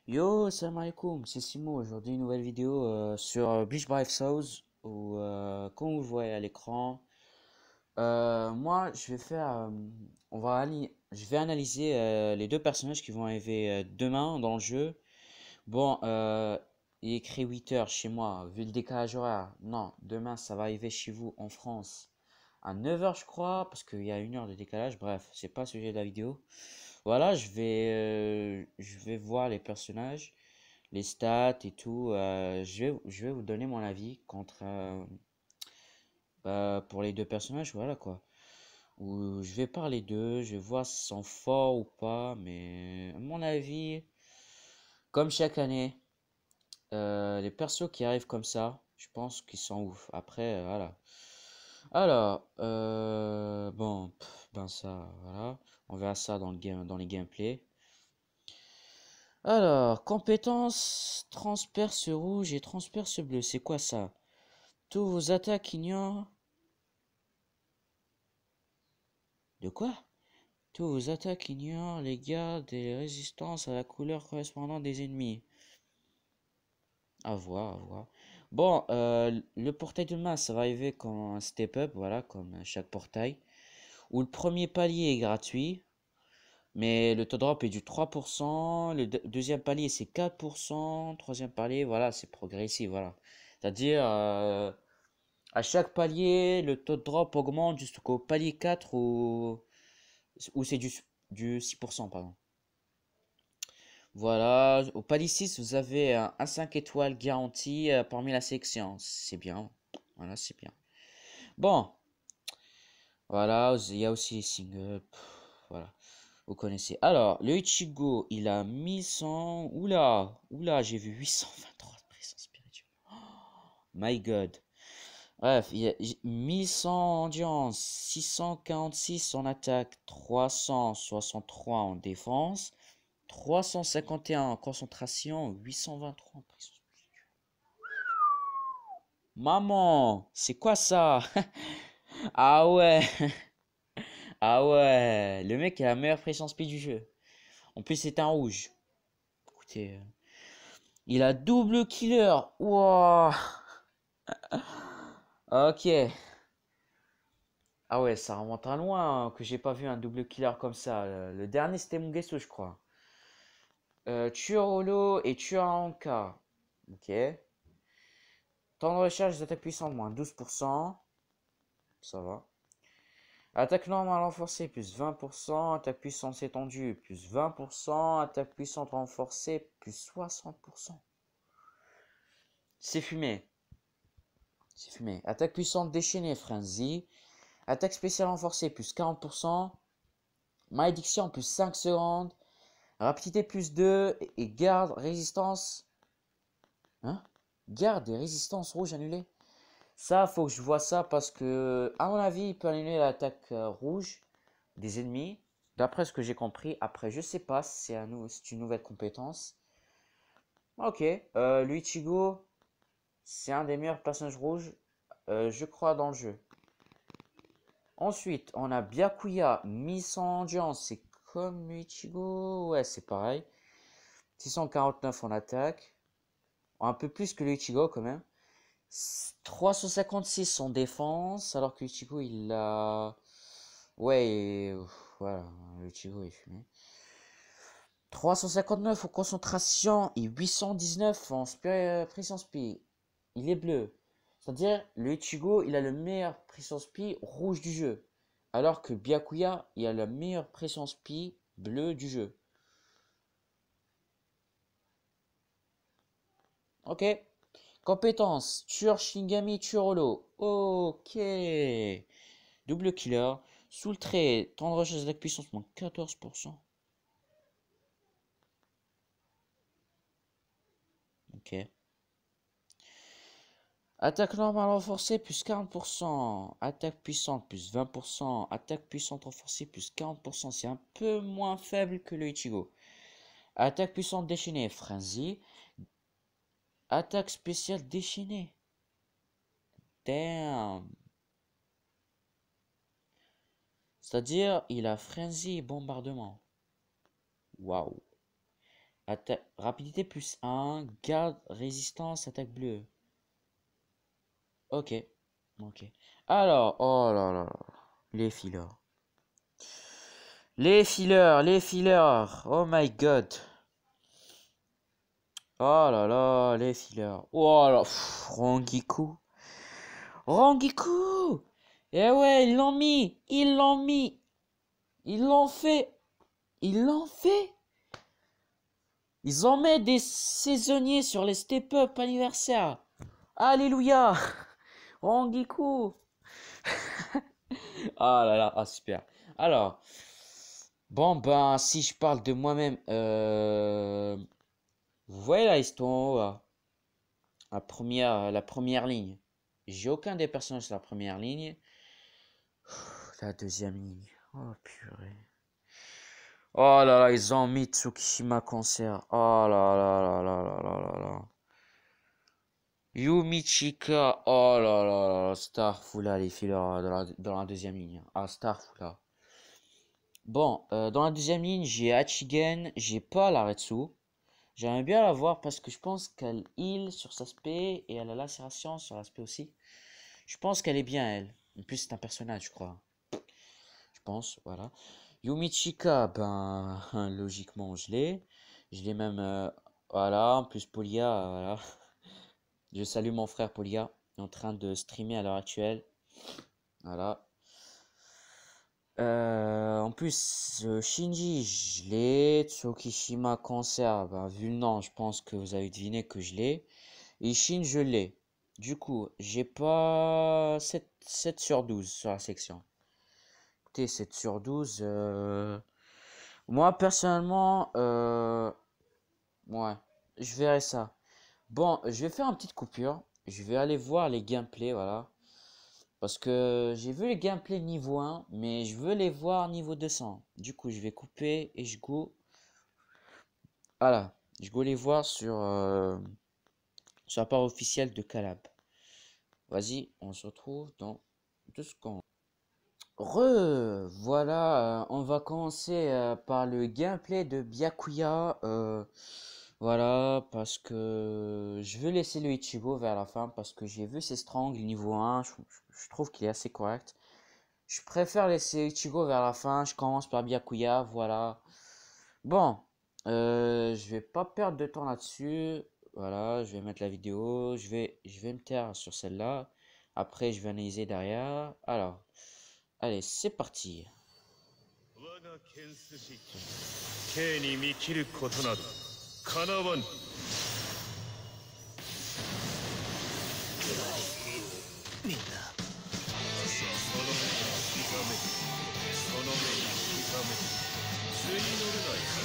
Yo, salam alaikum, c'est Simo. Aujourd'hui, une nouvelle vidéo sur Bleach Brave Souls. Où, comme vous le voyez à l'écran, moi je vais faire. Je vais analyser les deux personnages qui vont arriver demain dans le jeu. Bon, il est écrit 8 heures chez moi, vu le décalage horaire. Non, demain ça va arriver chez vous en France à 9 heures, je crois, parce qu'il y a 1 heure de décalage. Bref, c'est pas le sujet de la vidéo. Voilà, je vais voir les personnages, les stats et tout. Je vais vous donner mon avis pour les deux personnages, voilà quoi. Je vais parler d'eux, je vais voir s'ils sont forts ou pas, mais à mon avis, comme chaque année, les persos qui arrivent comme ça, je pense qu'ils sont ouf. Après, voilà. Alors, bon, ben ça, voilà. On verra ça dans les gameplays. Alors, compétences, transperce rouge et transperce bleu. C'est quoi ça? Tous vos attaques ignorent. De quoi? Tous vos attaques ignorent les gardes et les résistances à la couleur correspondante des ennemis. À voir, à voir. Bon, le portail de masse, ça va arriver comme un step up, voilà, comme chaque portail. Où le premier palier est gratuit, mais le taux de drop est du 3%. Le deuxième palier, c'est 4%. Troisième palier, voilà, c'est progressif, voilà. C'est-à-dire, à chaque palier, le taux de drop augmente jusqu'au palier 4 où c'est du 6%, pardon. Voilà, au palier 6, vous avez un 5 étoiles garanti parmi la sélection. C'est bien. Voilà, c'est bien. Bon, voilà, il y a aussi les singles. Voilà, vous connaissez. Alors, le Ichigo, il a 1100. Oula, oula, j'ai vu 823 de présence spirituelle. My God. Bref, il y a 1100 endurance, 646 en attaque, 363 en défense, 351 en concentration, 823 en présence. Maman, c'est quoi ça? Ah ouais, ah ouais, le mec a la meilleure pression speed du jeu. En plus, c'est un rouge. Écoutez, il a double killer. Wow. Ok. Ah ouais, ça remonte à loin que j'ai pas vu un double killer comme ça. Le dernier, c'était Mugesu, je crois. Tueur holo et tueur à Anka. Ok. Temps de recharge d'attaque puissante, moins 12%. Ça va. Attaque normale renforcée, plus 20%. Attaque puissante étendue, plus 20%. Attaque puissante renforcée, plus 60%. C'est fumé. C'est fumé. Attaque puissante déchaînée, Frenzy. Attaque spéciale renforcée, plus 40%. Malédiction, plus 5 secondes. Rapidité, plus 2. Et garde, résistance. Hein? Garde et résistance rouge annulée. Ça, faut que je vois ça parce que, à mon avis, il peut annuler l'attaque rouge des ennemis. D'après ce que j'ai compris. Après, je sais pas si c'est une nouvelle compétence. Ok. Luichigo, c'est un des meilleurs personnages rouges, je crois, dans le jeu. Ensuite, on a Byakuya, 1100 endurance. C'est comme Luichigo. Ouais, c'est pareil. 649 en attaque. Un peu plus que Luichigo quand même. 356 en défense, alors que Ichigo il a. Ouais, voilà, Ichigo est fumé. 359 en concentration et 819 en pression speed. Il est bleu. C'est-à-dire, le Ichigo il a le meilleur pression speed rouge du jeu. Alors que Byakuya il a la meilleure pression speed bleu du jeu. Ok. Compétence, tueur Shingami, tueur holo. Ok. Double killer. Sous le trait, temps de recherche d'attaque puissance, moins 14%. Ok. Attaque normale renforcée, plus 40%. Attaque puissante, plus 20%. Attaque puissante renforcée, plus 40%. C'est un peu moins faible que le Ichigo. Attaque puissante déchaînée, Frenzy. Attaque spéciale déchaînée. Damn. C'est-à-dire, il a Frenzy et bombardement. Waouh. Rapidité plus 1. Garde résistance, attaque bleue. Ok. Ok. Alors, oh là là là. Les fillers. Les fillers, les fillers. Oh my god. Oh là là, les fillers. Oh là, Rangiku. Rangiku. Eh ouais, ils l'ont mis. Ils l'ont mis. Ils l'ont fait. Ils l'ont fait. Ils en mettent des saisonniers sur les step-up anniversaire. Alléluia. Rangiku. Ah là là, ah super. Alors, bon ben, si je parle de moi-même, vous voyez là, ils sont en haut, là, la première ligne. J'ai aucun des personnages sur la première ligne. La deuxième ligne. Oh purée. Oh là là, ils ont mis Tsukishima Concert. Oh là là là là là là là là. Yumichika. Oh là là là. Starfula, les filles dans la deuxième ligne. Ah, Starfula. Bon, dans la deuxième ligne, j'ai Hachigen. J'ai pas Laretsu. J'aimerais bien la voir parce que je pense qu'elle heal sur cet aspect et elle a lacération sur l'aspect aussi. Je pense qu'elle est bien, elle. En plus, c'est un personnage, je crois. Je pense, voilà. Yumichika, ben, logiquement, je l'ai. Je l'ai même, voilà. En plus, Polia, voilà. Je salue mon frère Polia. Il est en train de streamer à l'heure actuelle. Voilà. En plus, Shinji, je l'ai. Tsukishima Cancer, ben, vu le nom, je pense que vous avez deviné que je l'ai. Et Shin, je l'ai. Du coup, j'ai pas 7 sur 12 sur la section. Écoutez, 7 sur 12. Moi, personnellement, ouais, je verrai ça. Bon, je vais faire une petite coupure. Je vais aller voir les gameplays, voilà. Parce que j'ai vu les gameplays niveau 1, mais je veux les voir niveau 200. Du coup, je vais couper et je go. Voilà, je go les voir sur la part officielle de Calab. Vas-y, on se retrouve dans 2 secondes. Voilà, on va commencer par le gameplay de Byakuya. Voilà, parce que je veux laisser le Ichigo vers la fin parce que j'ai vu ses strangles niveau 1, je trouve qu'il est assez correct. Je préfère laisser Ichigo vers la fin, je commence par Byakuya, voilà. Bon, je vais pas perdre de temps là-dessus. Voilà, je vais mettre la vidéo, je vais me taire sur celle-là. Après, je vais analyser derrière. Alors, allez, c'est parti. 我が剣筋刑に見切ることなどかなわぬ。みんなその目に刻め、その目に刻め、図に乗れないか。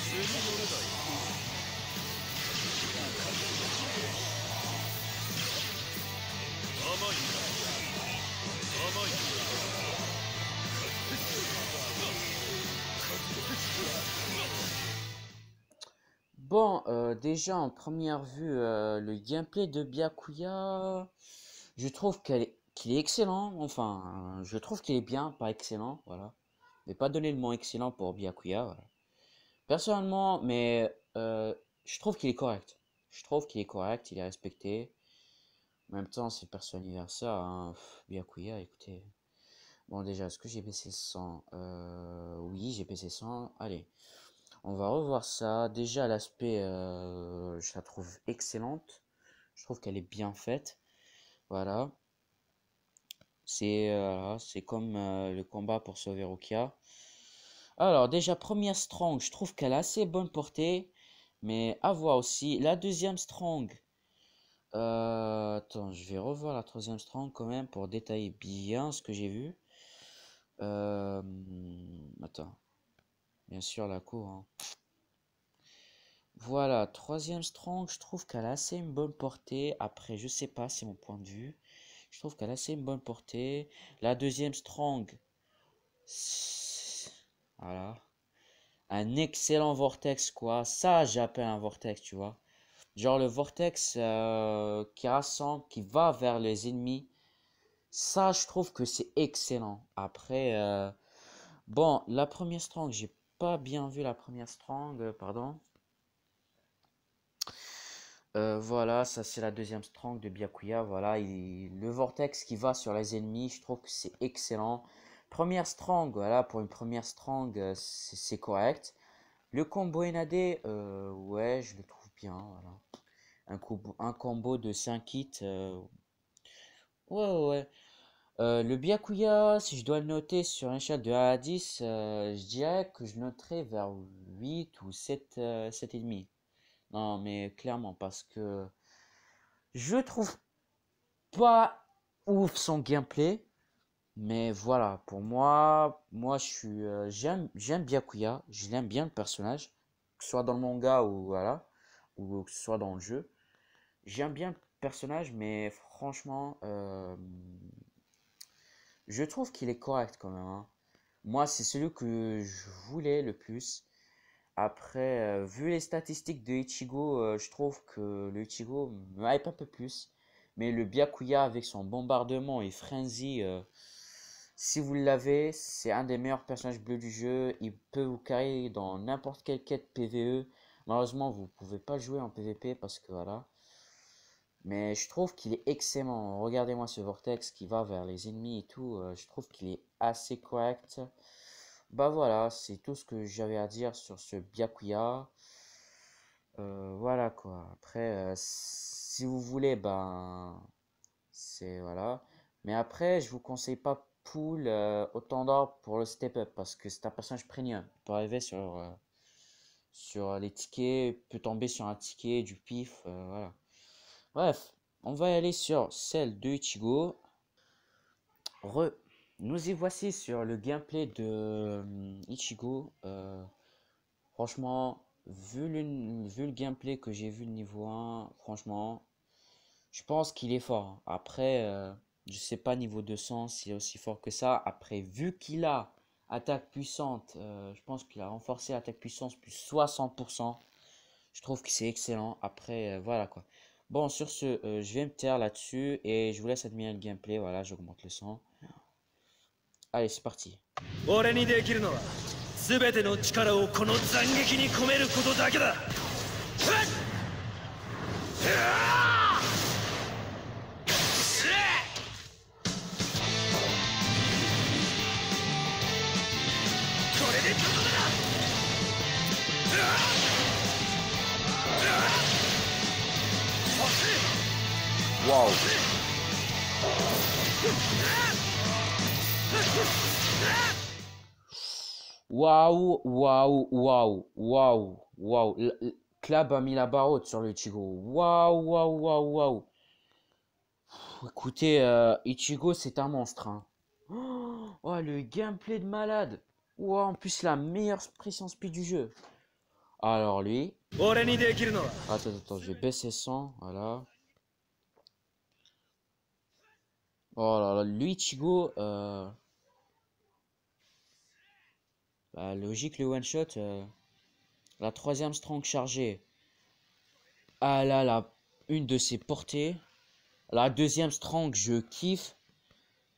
図に乗れないか。甘いな。甘いな。 Bon, déjà en première vue, le gameplay de Byakuya, je trouve qu'il est excellent. Enfin, je trouve qu'il est bien, pas excellent, voilà. Je vais pas donner le mot excellent pour Byakuya, voilà. Personnellement, mais je trouve qu'il est correct. Je trouve qu'il est correct, il est respecté. En même temps, c'est le perso anniversaire, hein. Byakuya, écoutez. Bon, déjà, est-ce que j'ai baissé 100? Oui, j'ai baissé 100. Allez. On va revoir ça. Déjà, l'aspect, je la trouve excellente. Je trouve qu'elle est bien faite. Voilà. C'est comme le combat pour sauver Rukia. Alors, déjà, première strong, je trouve qu'elle a assez bonne portée. Mais à voir aussi. La deuxième strong. Attends, je vais revoir la troisième strong quand même pour détailler bien ce que j'ai vu. Attends. Bien sûr, la cour, hein. Voilà, troisième strong, je trouve qu'elle a assez une bonne portée. Après, je sais pas, c'est mon point de vue. Je trouve qu'elle a assez une bonne portée. La deuxième strong, voilà. Un excellent vortex, quoi. Ça, j'appelle un vortex, tu vois. Genre le vortex qui rassemble, qui va vers les ennemis. Ça, je trouve que c'est excellent. Après, bon, la première strong, j'ai pas bien vu la première strong, pardon. Voilà, ça c'est la deuxième strong de Byakuya. Voilà, le vortex qui va sur les ennemis, je trouve que c'est excellent. Première strong, voilà, pour une première strong, c'est correct. Le combo Enade, ouais, je le trouve bien. Voilà. Un combo de 5 hits, ouais, ouais, ouais. Le Byakuya, si je dois le noter sur une échelle de 1 à 10, je dirais que je noterais vers 8 ou 7, 7,5. Non, mais clairement, parce que je trouve pas ouf son gameplay. Mais voilà, pour moi j'aime Byakuya, je l'aime bien le personnage, que ce soit dans le manga ou voilà, ou que ce soit dans le jeu. J'aime bien le personnage, mais franchement, je trouve qu'il est correct quand même, hein. Moi, c'est celui que je voulais le plus. Après, vu les statistiques de Ichigo, je trouve que le Ichigo me hype un peu plus. Mais le Byakuya avec son bombardement et frenzy, si vous l'avez, c'est un des meilleurs personnages bleus du jeu. Il peut vous carrer dans n'importe quelle quête PvE. Malheureusement, vous ne pouvez pas jouer en PvP parce que voilà. Mais je trouve qu'il est excellent. Regardez-moi ce vortex qui va vers les ennemis et tout. Je trouve qu'il est assez correct. Bah voilà, c'est tout ce que j'avais à dire sur ce Byakuya. Voilà quoi. Après, si vous voulez, ben, c'est voilà. Mais après, je vous conseille pas Pool autant d'or pour le step up parce que c'est un personnage premium. Il peut arriver sur les tickets, il peut tomber sur un ticket, du pif, voilà. Bref, on va y aller sur celle de Ichigo. Nous y voici sur le gameplay de Ichigo. Franchement, vu le gameplay que j'ai vu le niveau 1, franchement, je pense qu'il est fort, hein. Après, je sais pas niveau 200 s'il est aussi fort que ça. Après, vu qu'il a attaque puissante, je pense qu'il a renforcé attaque puissance plus 60%. Je trouve que c'est excellent. Après, voilà quoi. Bon, sur ce, je vais me taire là-dessus et je vous laisse admirer le gameplay. Voilà, j'augmente le son. Allez, c'est parti. 俺にできるのは全ての力をこの斬撃に込めることだけだ。これでとどめだ。Waouh. Waouh, waouh, waouh, waouh, waouh. Club a mis la barre haute sur le Ichigo. Waouh, waouh, waouh, waouh. Écoutez, Ichigo, c'est un monstre, hein. Oh, le gameplay de malade. Wow, en plus, la meilleure pression speed du jeu. Alors, lui. Attends, je vais baisser son. Voilà. Oh là là, lui, Ichigo. Bah, logique, le one shot. La troisième strong chargée. Ah là là, une de ses portées. La deuxième strong, je kiffe.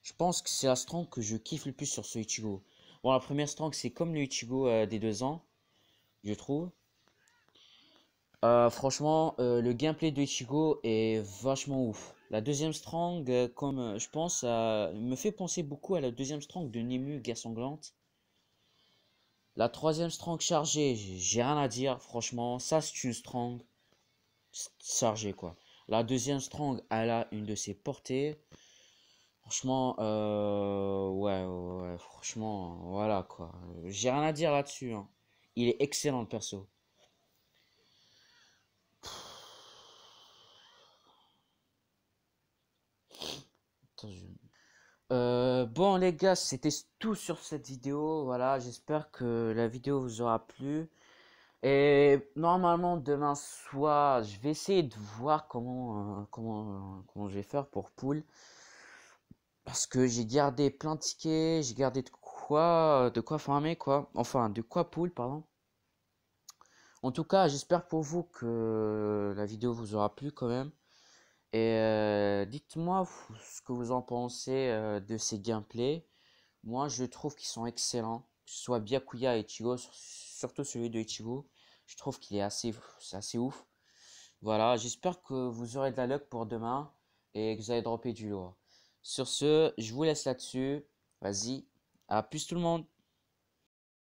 Je pense que c'est la strong que je kiffe le plus sur ce Ichigo. Bon, la première strong, c'est comme le Ichigo des 2 ans, je trouve. Franchement, le gameplay de Ichigo est vachement ouf. La deuxième strong, comme je pense, me fait penser beaucoup à la deuxième strong de Nemu, Guerre sanglante. La troisième strong chargée, j'ai rien à dire, franchement, ça c'est une strong chargée quoi. La deuxième strong, elle a une de ses portées. Franchement, ouais, franchement, voilà quoi. J'ai rien à dire là-dessus, hein. Il est excellent le perso. Attends, bon les gars, c'était tout sur cette vidéo. Voilà, j'espère que la vidéo vous aura plu. Et normalement demain soir, je vais essayer de voir comment je vais faire pour pool. Parce que j'ai gardé plein de tickets, j'ai gardé de quoi farmer quoi. Enfin, de quoi pool, pardon. En tout cas, j'espère pour vous que la vidéo vous aura plu quand même. Et dites-moi ce que vous en pensez de ces gameplays. Moi, je trouve qu'ils sont excellents. Que ce soit Byakuya et Ichigo, surtout celui de Ichigo. Je trouve qu'il est c'est assez ouf. Voilà, j'espère que vous aurez de la luck pour demain et que vous allez dropper du lourd. Sur ce, je vous laisse là-dessus. Vas-y, à plus tout le monde.